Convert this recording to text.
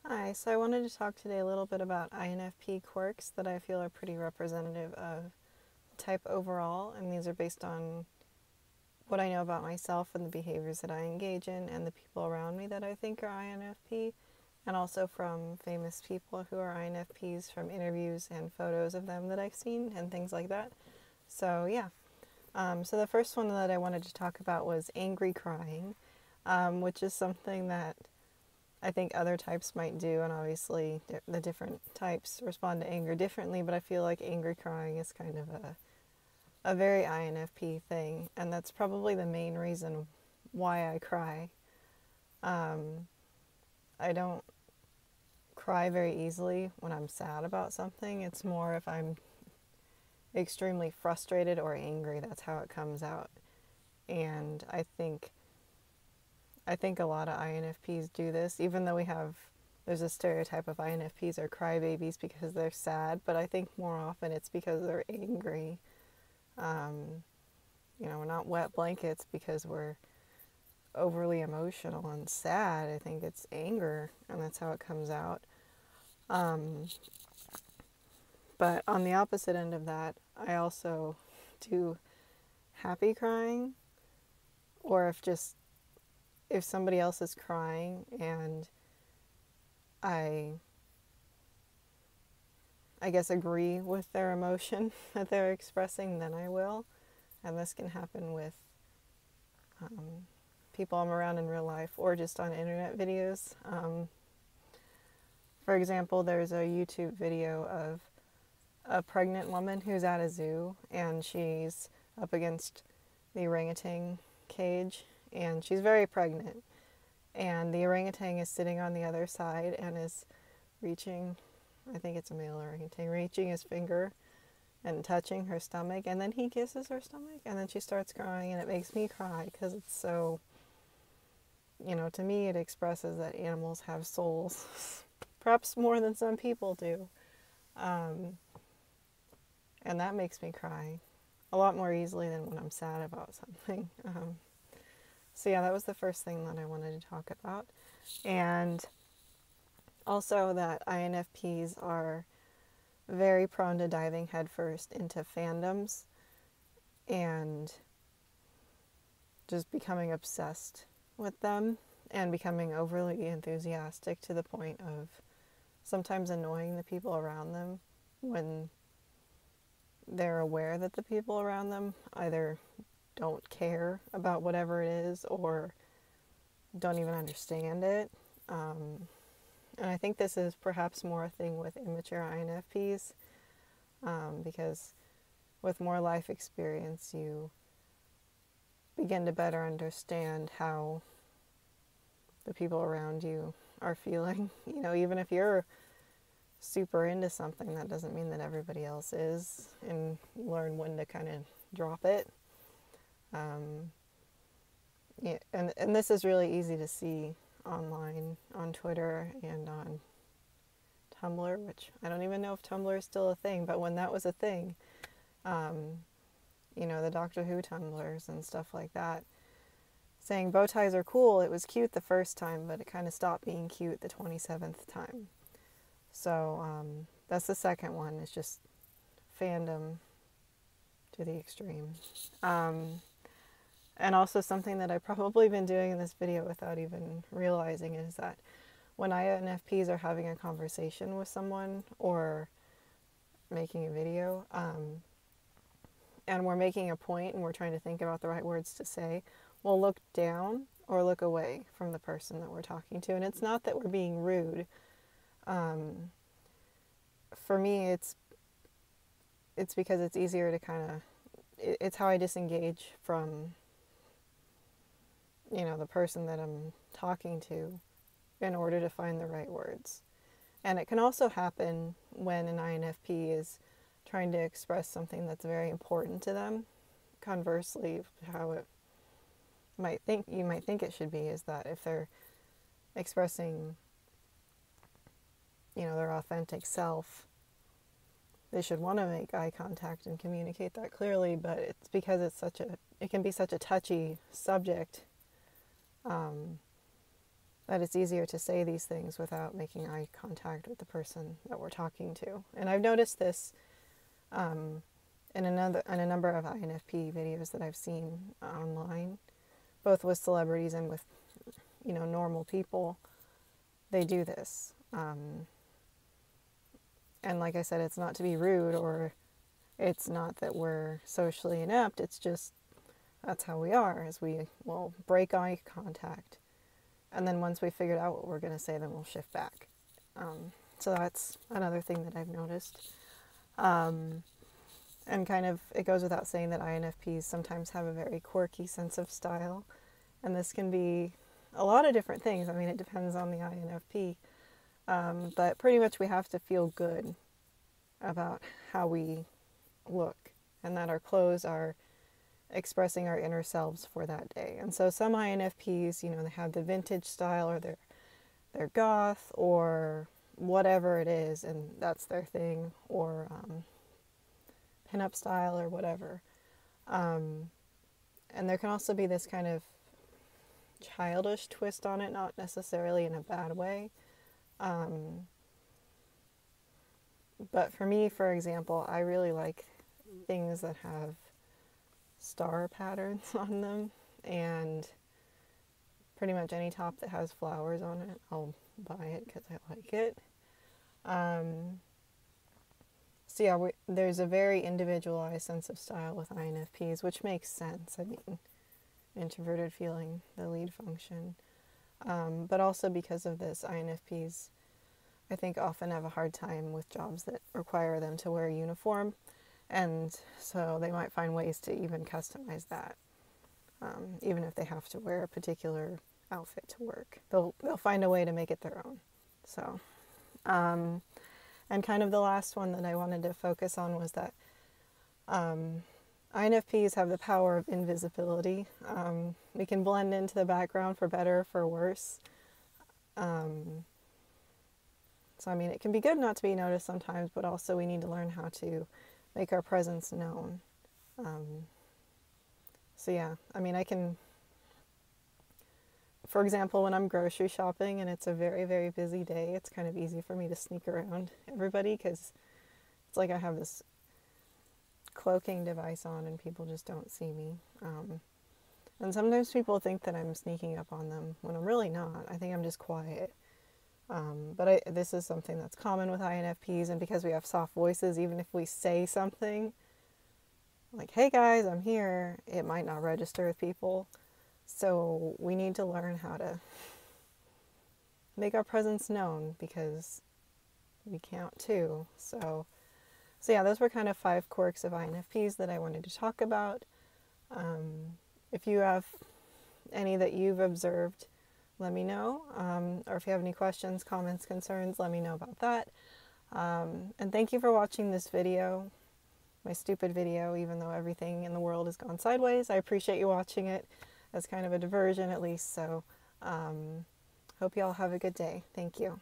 Hi, so I wanted to talk today a little bit about INFP quirks that I feel are pretty representative of type overall, and these are based on what I know about myself and the behaviors that I engage in and the people around me that I think are INFP, and also from famous people who are INFPs from interviews and photos of them that I've seen and things like that. So, yeah. So the first one that I wanted to talk about was angry crying, which is something that I think other types might do, and obviously the different types respond to anger differently, but I feel like angry crying is kind of a very INFP thing, and that's probably the main reason why I cry. Um, I don't cry very easily when I'm sad about something. It's more if I'm extremely frustrated or angry, that's how it comes out. And I think a lot of INFPs do this, even though there's a stereotype of INFPs are crybabies because they're sad, but I think more often it's because they're angry. Um, we're not wet blankets because we're overly emotional and sad. I think it's anger, and that's how it comes out. Um, but on the opposite end of that, I also do happy crying, or if somebody else is crying and I I guess agree with their emotion that they're expressing, then I will. And this can happen with um, people I'm around in real life or just on internet videos. For example, there's a YouTube video of a pregnant woman who's at a zoo and she's up against the orangutan cage and she's very pregnant. And the orangutan is sitting on the other side and is reaching, I think it's a male orangutan, reaching his finger and touching her stomach, and then he kisses her stomach, and then she starts crying, and it makes me cry because it's so, to me it expresses that animals have souls, perhaps more than some people do, um, and that makes me cry a lot more easily than when I'm sad about something. So yeah, that was the first thing that I wanted to talk about, and also that INFPs are very prone to diving headfirst into fandoms and just becoming obsessed with them and becoming overly enthusiastic to the point of sometimes annoying the people around them when they're aware that the people around them either don't care about whatever it is or don't even understand it. And I think this is perhaps more a thing with immature INFPs, because with more life experience, you begin to better understand how the people around you are feeling. Even if you're super into something, that doesn't mean that everybody else is, and you learn when to kind of drop it. Yeah, and this is really easy to see online, on Twitter and on Tumblr, which I don't even know if Tumblr is still a thing, but when that was a thing, um, the Doctor Who Tumblrs and stuff like that, saying bow ties are cool. It was cute the first time, but it kind of stopped being cute the 27th time. So that's the second one. It's just fandom to the extreme. And also something that I've probably been doing in this video without even realizing is that when INFPs are having a conversation with someone or making a video, and we're making a point and we're trying to think about the right words to say, we'll look down or look away from the person that we're talking to. And it's not that we're being rude. For me, it's because it's easier to it's how I disengage from, the person that I'm talking to in order to find the right words. And it can also happen when an INFP is trying to express something that's very important to them. Conversely, how you might think it should be is that if they're expressing, their authentic self, they should want to make eye contact and communicate that clearly, but it's because it can be such a touchy subject. that it's easier to say these things without making eye contact with the person that we're talking to. And I've noticed this in a number of INFP videos that I've seen online, both with celebrities and with, normal people. They do this. And like I said, it's not to be rude, or it's not that we're socially inept. It's just that's how we are, is we will break eye contact. And then once we figured out what we're going to say, then we'll shift back. So that's another thing that I've noticed. And kind of, it goes without saying that INFPs sometimes have a very quirky sense of style. And this can be a lot of different things. I mean, it depends on the INFP. But pretty much we have to feel good about how we look, and that our clothes are expressing our inner selves for that day. And so some INFPs, they have the vintage style, or they're goth, or whatever it is, and that's their thing, or pinup style, or whatever. And there can also be this kind of childish twist on it, not necessarily in a bad way. But for me, for example, I really like things that have star patterns on them, and pretty much any top that has flowers on it, I'll buy it because I like it. So yeah, there's a very individualized sense of style with INFPs, which makes sense. I mean, introverted feeling the lead function. But also because of this, INFPs, I think, often have a hard time with jobs that require them to wear a uniform. And so they might find ways to even customize that. Even if they have to wear a particular outfit to work, they'll find a way to make it their own. So, and kind of the last one that I wanted to focus on was that INFPs have the power of invisibility. We can blend into the background for better or for worse. So, I mean, it can be good not to be noticed sometimes, but also we need to learn how to make our presence known. So yeah, I mean, I can, for example, when I'm grocery shopping and it's a very, very busy day, it's kind of easy for me to sneak around everybody, because it's like I have this cloaking device on and people just don't see me. And sometimes people think that I'm sneaking up on them when I'm really not. I think I'm just quiet. But this is something that's common with INFPs, and because we have soft voices, even if we say something like, hey guys, I'm here, it might not register with people. So we need to learn how to make our presence known, because we count too. So yeah, those were kind of 5 quirks of INFPs that I wanted to talk about. If you have any that you've observed, let me know. Or if you have any questions, comments, concerns, let me know about that. And thank you for watching this video, my stupid video, even though everything in the world has gone sideways. I appreciate you watching it as kind of a diversion, at least. So hope you all have a good day. Thank you.